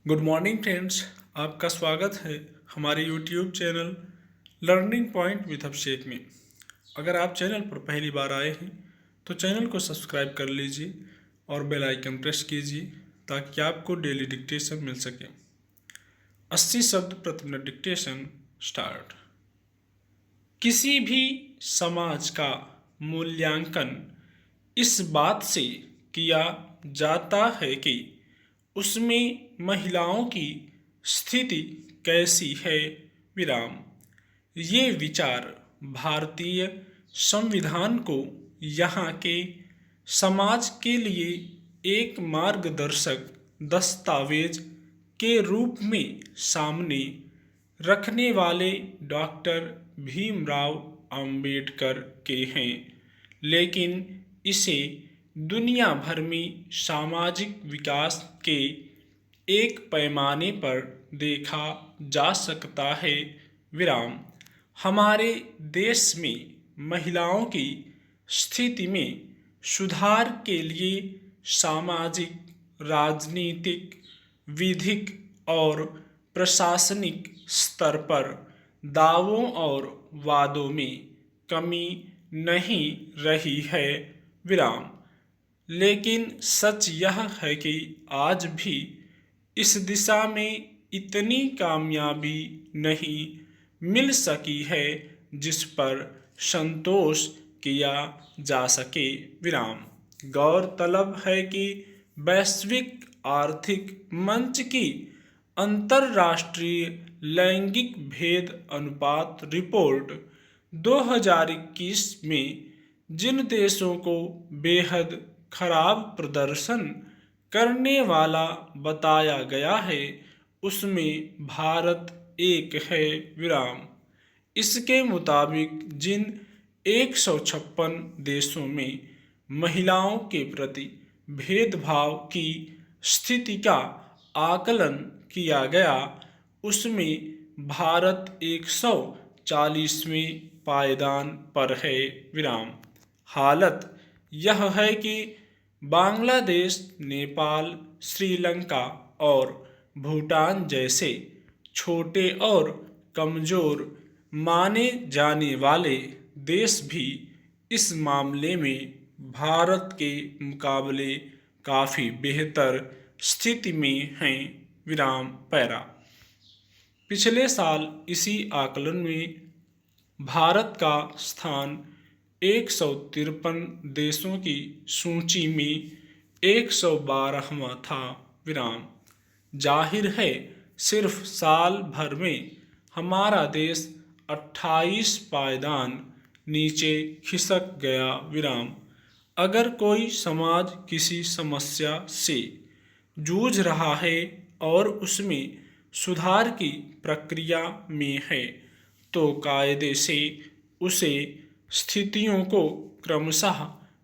Good morning friends. आपका स्वागत है हमारे YouTube channel learning point with Abhishek में। अगर आप चैनल पर पहली बार आए हैं तो चैनल को सब्सक्राइब कर लीजिए और बेल आइकन प्रेस कीजिए ताकि आपको डेली डिक्टेशन मिल सके। 80 शब्द प्रति मिनट डिक्टेशन स्टार्ट। किसी भी समाज का मूल्यांकन इस बात से किया जाता है कि उसमें महिलाओं की स्थिति कैसी है। विराम। ये विचार भारतीय संविधान को यहाँ के समाज के लिए एक मार्गदर्शक दस्तावेज के रूप में सामने रखने वाले डॉक्टर भीमराव अंबेडकर के हैं, लेकिन इसे दुनिया भर में सामाजिक विकास के एक पैमाने पर देखा जा सकता है। विराम। हमारे देश में महिलाओं की स्थिति में सुधार के लिए सामाजिक, राजनीतिक, विधिक और प्रशासनिक स्तर पर दावों और वादों में कमी नहीं रही है। विराम। लेकिन सच यह है कि आज भी इस दिशा में इतनी कामयाबी नहीं मिल सकी है जिस पर संतोष किया जा सके। विराम। गौरतलब है कि वैश्विक आर्थिक मंच की अंतर्राष्ट्रीय लैंगिक भेद अनुपात रिपोर्ट 2021 में जिन देशों को बेहद खराब प्रदर्शन करने वाला बताया गया है उसमें भारत एक है। विराम। इसके मुताबिक जिन 156 देशों में महिलाओं के प्रति भेदभाव की स्थिति का आकलन किया गया उसमें भारत 140वें पायदान पर है। विराम। हालत यह है कि बांग्लादेश, नेपाल, श्रीलंका और भूटान जैसे छोटे और कमजोर माने जाने वाले देश भी इस मामले में भारत के मुकाबले काफ़ी बेहतर स्थिति में हैं। विराम। पैरा। पिछले साल इसी आकलन में भारत का स्थान 153 देशों की सूची में 112वां था। विराम। जाहिर है सिर्फ साल भर में हमारा देश 28 पायदान नीचे खिसक गया। विराम। अगर कोई समाज किसी समस्या से जूझ रहा है और उसमें सुधार की प्रक्रिया में है तो कायदे से उसे स्थितियों को क्रमशः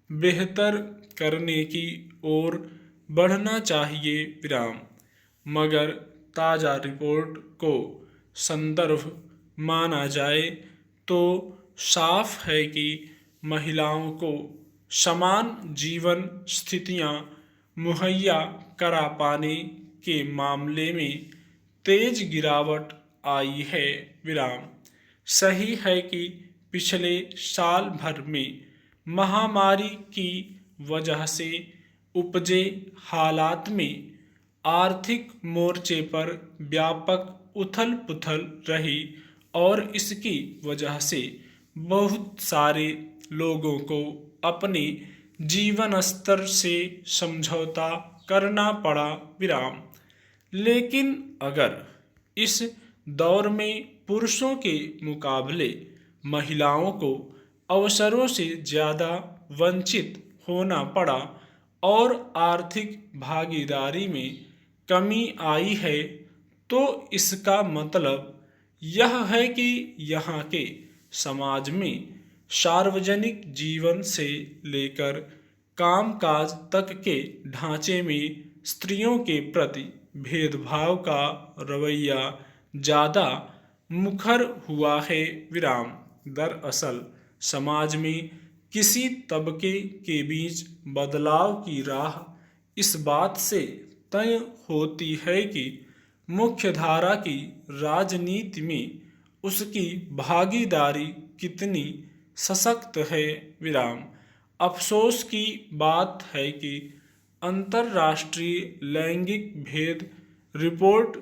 बेहतर करने की ओर बढ़ना चाहिए। विराम। मगर ताज़ा रिपोर्ट को संदर्भ माना जाए तो साफ है कि महिलाओं को समान जीवन स्थितियां मुहैया करा पाने के मामले में तेज गिरावट आई है। विराम। सही है कि पिछले साल भर में महामारी की वजह से उपजे हालात में आर्थिक मोर्चे पर व्यापक उथल पुथल रही और इसकी वजह से बहुत सारे लोगों को अपने जीवन स्तर से समझौता करना पड़ा। विराम। लेकिन अगर इस दौर में पुरुषों के मुकाबले महिलाओं को अवसरों से ज़्यादा वंचित होना पड़ा और आर्थिक भागीदारी में कमी आई है तो इसका मतलब यह है कि यहाँ के समाज में सार्वजनिक जीवन से लेकर कामकाज तक के ढांचे में स्त्रियों के प्रति भेदभाव का रवैया ज़्यादा मुखर हुआ है। विराम। दरअसल समाज में किसी तबके के बीच बदलाव की राह इस बात से तय होती है कि मुख्य धारा की राजनीति में उसकी भागीदारी कितनी सशक्त है विराम। अफसोस की बात है कि अंतर्राष्ट्रीय लैंगिक भेद रिपोर्ट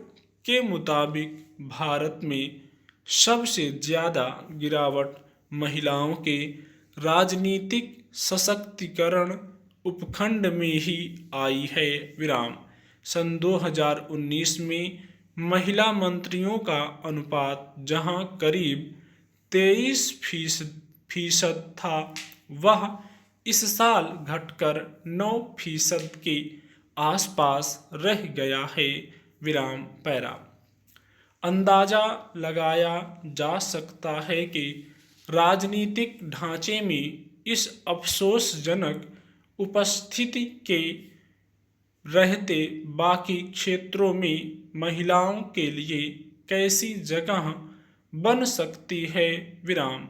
के मुताबिक भारत में सबसे ज़्यादा गिरावट महिलाओं के राजनीतिक सशक्तिकरण उपखंड में ही आई है विराम। सन 2019 में महिला मंत्रियों का अनुपात जहां करीब 23% था, वह इस साल घटकर 9% के आसपास रह गया है विराम पैरा। अंदाजा लगाया जा सकता है कि राजनीतिक ढांचे में इस अफसोसजनक उपस्थिति के रहते बाकी क्षेत्रों में महिलाओं के लिए कैसी जगह बन सकती है विराम।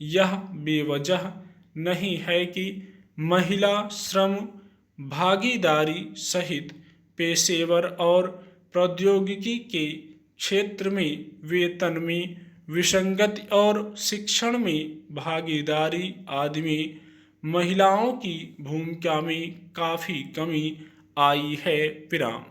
यह बेवजह नहीं है कि महिला श्रम भागीदारी सहित पेशेवर और प्रौद्योगिकी के क्षेत्र में वेतन में विसंगति और शिक्षण में भागीदारी आदि में महिलाओं की भूमिका में काफ़ी कमी आई है विराम।